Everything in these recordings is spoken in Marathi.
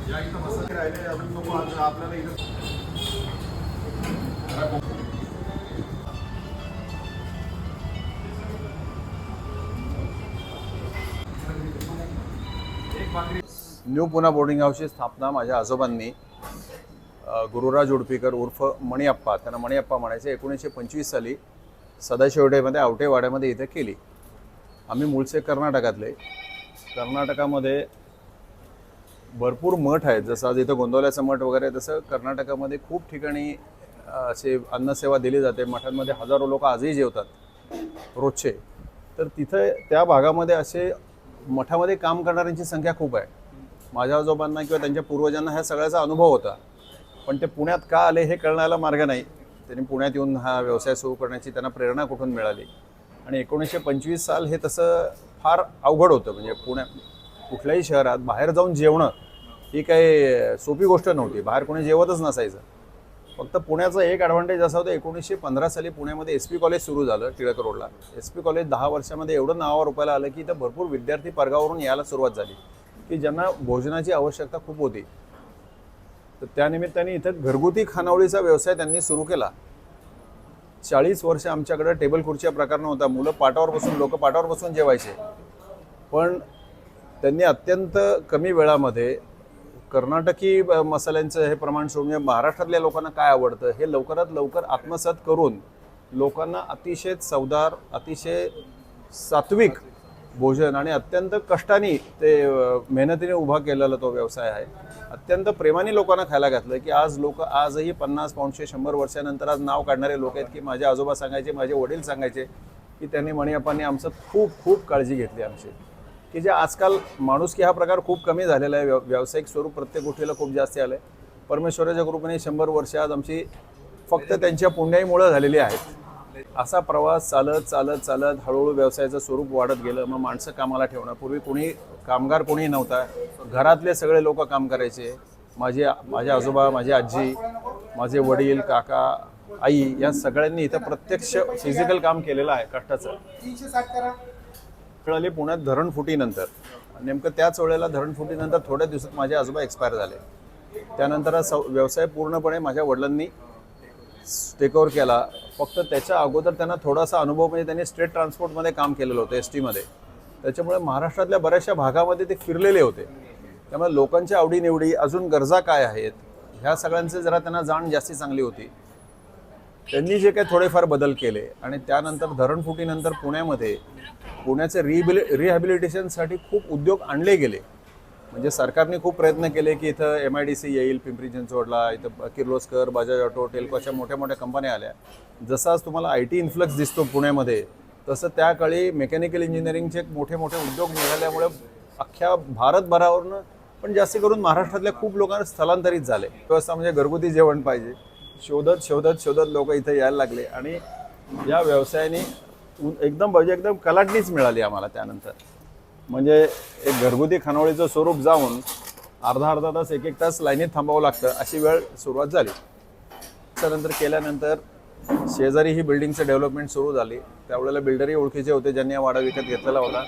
या इथं बसत राहिले अजून नको आपल्याला इथं न्यू पुणा बोर्डिंग हाऊसची स्थापना माझ्या आजोबांनी गुरुराज उडपीकर उर्फ मणिअप्पा, त्यांना मणिअप्पा म्हणायचे, 1925 साली सदाशिवडेमध्ये आवटेवाड्यामध्ये इथे केली. आम्ही मूळचे कर्नाटकातले. कर्नाटकामध्ये भरपूर मठ आहेत, जसं आज इथं गोंदवल्याचं मठ वगैरे, तसं कर्नाटकामध्ये खूप ठिकाणी असे अन्नसेवा दिली जाते. मठांमध्ये हजारो लोक आजही जेवतात रोजचे. तर तिथं त्या भागामध्ये असे मठामध्ये काम करणाऱ्यांची संख्या खूप आहे. माझ्या आजोबांना किंवा त्यांच्या पूर्वजांना ह्या सगळ्याचा अनुभव होता, पण ते पुण्यात का आले हे कळण्याला मार्ग नाही. त्यांनी पुण्यात येऊन हा व्यवसाय सुरू करण्याची त्यांना प्रेरणा कुठून मिळाली. आणि 1925 साल हे तसं फार अवघड होतं. म्हणजे कुठल्याही शहरात बाहेर जाऊन जेवणं ही काही सोपी गोष्ट नव्हती. बाहेर कोणी जेवतच नसायचं. फक्त पुण्याचा एक ॲडव्हान्टेज असा होता, 1915 साली पुण्यामध्ये SP कॉलेज सुरू झालं टिळक रोडला. SP कॉलेज 10 वर्षामध्ये एवढं नावावर रुपयाला आलं की इथं भरपूर विद्यार्थी परगावरून यायला सुरुवात झाली, की ज्यांना भोजनाची आवश्यकता खूप होती. तर त्यानिमित्ताने इथं घरगुती खानावळीचा व्यवसाय त्यांनी सुरू केला. 40 वर्ष आमच्याकडे टेबल खुर्च्या प्रकार नव्हता. लोक पाटावर बसून जेवायचे. पण त्यांनी अत्यंत कमी वेळामध्ये कर्नाटकी मसाल्यांचं हे प्रमाण सोडून म्हणजे महाराष्ट्रातल्या लोकांना काय आवडतं हे लवकरात लवकर आत्मसात करून लोकांना अतिशय चवदार, अतिशय सात्विक भोजन आणि अत्यंत कष्टाने ते मेहनतीने उभा केलेला तो व्यवसाय आहे. अत्यंत प्रेमाने लोकांना खायला घातलं, की आज लोक आजही 50, 500, 100 वर्षानंतर आज नाव काढणारे लोक आहेत, की माझे आजोबा सांगायचे, माझे वडील सांगायचे, की त्यांनी मणिअप्पांनी आमचं खूप खूप काळजी घेतली आमची. की जे आजकाल माणुसकी हा प्रकार खूप कमी झालेला आहे. व्यावसायिक स्वरूप प्रत्येक गोष्टीला खूप जास्त आलं आहे. परमेश्वराच्या कृपेने 100 वर्ष आज आमची फक्त त्यांच्या पुण्याईमुळं झालेली आहेत. असा प्रवास चालत चालत चालत हळूहळू व्यवसायाचं स्वरूप वाढत गेलं. मग माणसं कामाला ठेवणं. पूर्वी कोणी नव्हता. घरातले सगळे लोक काम करायचे. माझे आजोबा, माझी आजी, माझे वडील, काका, आई या सगळ्यांनी इथं प्रत्यक्ष फिजिकल काम केलेलं आहे कष्टाचं. कळाले पुण्यात धरणफुटीनंतर, नेमकं त्याच वेळेला धरणफुटीनंतर थोड्या दिवसात माझे आजोबा एक्सपायर झाले. त्यानंतर हा व्यवसाय पूर्णपणे माझ्या वडिलांनी टेक ओव्हर केला. फक्त त्याच्या अगोदर त्यांना थोडासा अनुभव, म्हणजे त्यांनी स्टेट ट्रान्सपोर्टमध्ये काम केलेलं होतं, ST मध्ये. त्याच्यामुळे महाराष्ट्रातल्या बऱ्याचशा भागामध्ये ते फिरलेले होते. त्यामुळे लोकांच्या आवडीनिवडी, अजून गरजा काय आहेत ह्या सगळ्यांचे जरा त्यांना जाण जास्ती चांगली होती. त्यांनी जे काही थोडेफार बदल केले आणि त्यानंतर धरणफुटीनंतर पुण्याचे रिहॅबिलिटेशनसाठी खूप उद्योग आणले गेले. म्हणजे सरकारने खूप प्रयत्न केले की इथं MIDC येईल पिंपरी चिंचवडला, इथं किर्लोस्कर, बजाज ऑटो, टेल्कोच्या मोठ्या मोठ्या कंपन्या आल्या. जसं आज तुम्हाला IT इन्फ्लक्स दिसतो पुण्यामध्ये, तसं त्या काळी मेकॅनिकल इंजिनिअरिंगचे मोठे मोठे उद्योग निघाल्यामुळे अख्ख्या भारतभरावरून पण जास्ती करून महाराष्ट्रातल्या खूप लोकांना स्थलांतरित झाले. व्यवस्था म्हणजे घरगुती जेवण पाहिजे शोधत लोक इथे यायला लागले. आणि या व्यवसायाने एकदम कलाटणीच मिळाली आम्हाला त्यानंतर. म्हणजे एक घरगुती खानावळीचं स्वरूप जाऊन अर्धा तास, एक तास लाईनीत थांबावं लागतं अशी वेळ सुरुवात झाली. त्यानंतर केल्यानंतर शेजारी ही बिल्डिंगचं डेव्हलपमेंट सुरू झाली. त्यावेळेला बिल्डरही ओळखीचे होते ज्यांनी हा वाडा विकत घेतलेला होता.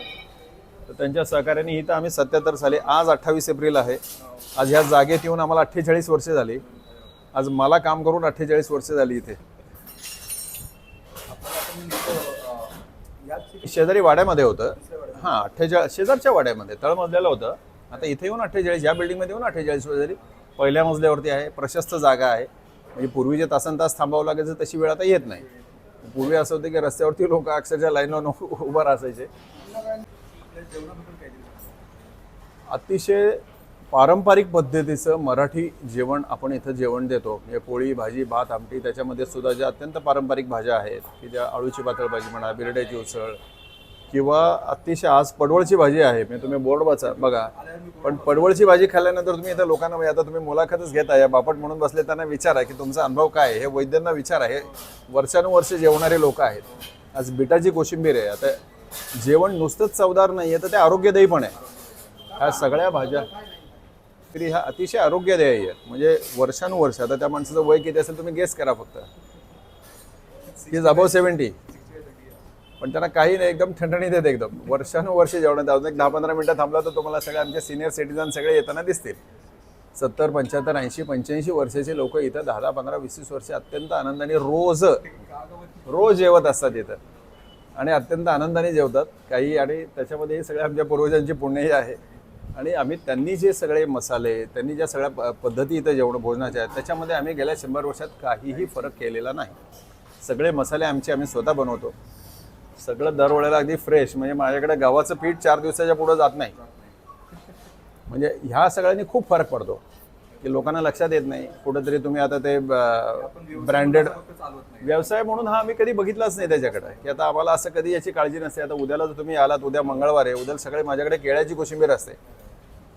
तर त्यांच्या सहकार्याने इथं आम्ही 77 साली, आज 28 एप्रिल आहे, आज ह्या जागेत येऊन आम्हाला 48 वर्षे झाली. आज मला काम करून 48 वर्षे झाली इथे. शेजारी वाड्यामध्ये होतं. हां, 48 शेजारच्या वाड्यामध्ये तळमजल्याला होतं. आता इथे येऊन 48, या बिल्डिंगमध्ये येऊन 48 वर्ष झाली. पहिल्या मजल्यावरती आहे, प्रशस्त जागा आहे. म्हणजे पूर्वी जे तासन-तास थांबावं लागायचं तशी वेळ आता येत नाही. पूर्वी असं होतं की रस्त्यावरती लोक अक्षरशः लाईनवर उभं राहायचे. अतिशय पारंपरिक पद्धतीचं मराठी जेवण आपण इथं जेवण देतो. म्हणजे पोळी, भाजी, भात, आमटी, त्याच्यामध्ये सुद्धा ज्या अत्यंत पारंपरिक भाज्या आहेत की ज्या आळूची पातळ भाजी म्हणा, बिरड्याची उसळ, किंवा अतिशय आज पडवळची भाजी आहे. म्हणजे तुम्ही बोर्ड बघा, पण पडवळची भाजी खाल्ल्यानंतर तुम्ही इथं लोकांना, म्हणजे आता तुम्ही मुलाखतच घेता, या बापट म्हणून बसले, त्यांना विचारा की तुमचा अनुभव काय आहे. हे वैद्यांना विचारा. हे वर्षानुवर्ष जेवणारे लोक आहेत. आज बिटाची कोशिंबीर आहे. आता जेवण नुसतंच चवदार नाही आहे, तर ते आरोग्यदायी पण आहे. ह्या सगळ्या भाज्या तरी ह्या अतिशय आरोग्यदायी आहे. म्हणजे वर्षानुवर्ष, आता त्या माणसाचं वय किती असेल तुम्ही गेस करा फक्त. ही इज अबाव 70, पण त्यांना काही नाही, एकदम ठणठणीत येते. एकदम वर्षानुवर्ष जेवणात. अजून एक 10-15 मिनिटं थांबला तर तुम्हाला सगळे आमचे सिनियर सिटीजन सगळे येताना दिसतील. 70, 75, 80, 85 वर्षाचे लोक इथं 10, 15, 20 वर्ष अत्यंत आनंदाने रोज जेवत असतात इथं आणि अत्यंत आनंदाने जेवतात काही. आणि त्याच्यामध्ये हे सगळे आमच्या पूर्वजांची पुण्यही आहे. आणि आम्ही त्यांनी जे सगळे मसाले, त्यांनी ज्या सगळ्या पद्धती इथं भोजनाच्या आहेत, त्याच्यामध्ये आम्ही गेल्या 100 वर्षात काहीही फरक केलेला नाही. सगळे मसाले आम्ही स्वतः बनवतो. सगळं दरवेळेला अगदी फ्रेश. म्हणजे माझ्याकडे गव्हाचं पीठ 4 दिवसाच्या पुढे जात नाही. म्हणजे ह्या सगळ्यांनी खूप फरक पडतो की लोकांना लक्षात येत नाही. कुठंतरी तुम्ही आता ते ब्रँडेड व्यवसाय म्हणून हा आम्ही कधी बघितलाच नाही त्याच्याकडे, की आता आम्हाला असं कधी याची काळजी नसते. आता उद्याला जर तुम्ही आलात, उद्या मंगळवार आहे, उद्या सगळे माझ्याकडे केळ्याची कोशिंबीर असते.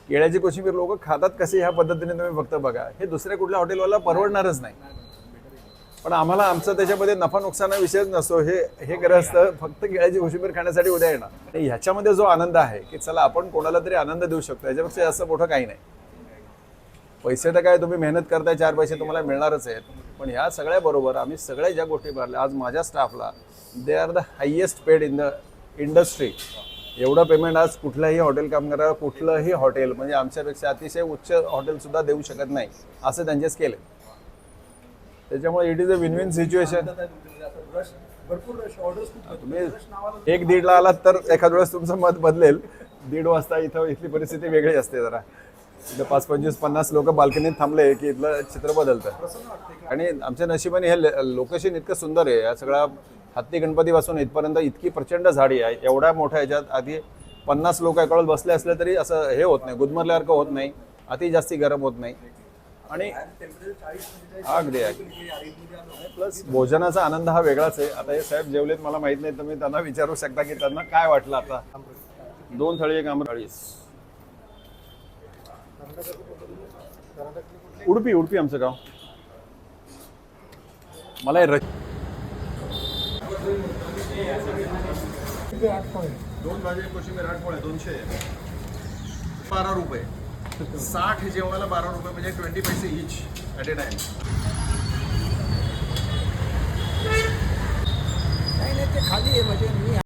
केळ्याची कोशिंबीर लोक खातात कसे ह्या पद्धतीने तुम्ही फक्त बघा. हे दुसऱ्या कुठल्या हॉटेलवाला परवडणारच नाही. पण आम्हाला आमचं त्याच्यामध्ये नफा नुकसाना विषयच नसतो. हे ग्रहस्थ फक्त केळ्याची कोशिंबीर खाण्यासाठी उद्या येणार. आणि ह्याच्यामध्ये जो आनंद आहे की चला आपण कोणाला तरी आनंद देऊ शकतो, याच्यापेक्षा जास्त मोठं काही नाही. पैसे तर काय तुम्ही मेहनत करताय, 4 पैसे तुम्हाला मिळणारच आहेत. पण ह्या सगळ्या बरोबर आम्ही सगळ्या ज्या गोष्टी भरल्या, आज माझ्या स्टाफला they are the highest paid in the industry. एवढं पेमेंट आज कुठल्याही हॉटेल कामगाराला कुठलंही हॉटेल म्हणजे आमच्यापेक्षा अतिशय उच्च हॉटेलसुद्धा देऊ शकत नाही, असं त्यांचे स्केल आहे. त्याच्यामुळे it is a win win situation. तुम्ही 1-1:30 आलात तर एखाद वेळेस तुमचं मत बदलेल. 1:30 वाजता इथली परिस्थिती वेगळी असते जरा. इथं 5, 25, 50 लोक बाल्कनीत थांबले की इथलं चित्र बदलतं. आणि आमच्या नशिबाने हे लोकेशन इतकं सुंदर आहे. या सगळ्या हत्ती गणपतीपासून इथपर्यंत इतकी प्रचंड झाडी आहे. एवढ्या मोठ्या ह्याच्यात आधी 50 लोक एकावेळेस बसले असले तरी असं हे होत नाही, गुदमरल्यासारखं होत नाही, अति जास्ती गरम होत नाही. आणि अगदी प्लस भोजनाचा आनंद हा वेगळाच आहे. आता हे साहेब जेवलेत, मला माहित नाही, तुम्ही त्यांना विचारू शकता की त्यांना काय वाटलं. आता 2 थाळी, 1 आमरस. उडपी आमचं गाव. मला 2 भाजी कोशिंबीर 8 पोळ्या 200. 12 रुपये. 60 जेवणाला 12 रुपये म्हणजे 20 पैसे इच ॲट ए टाइम. नाही ते खाली आहे म्हणजे मी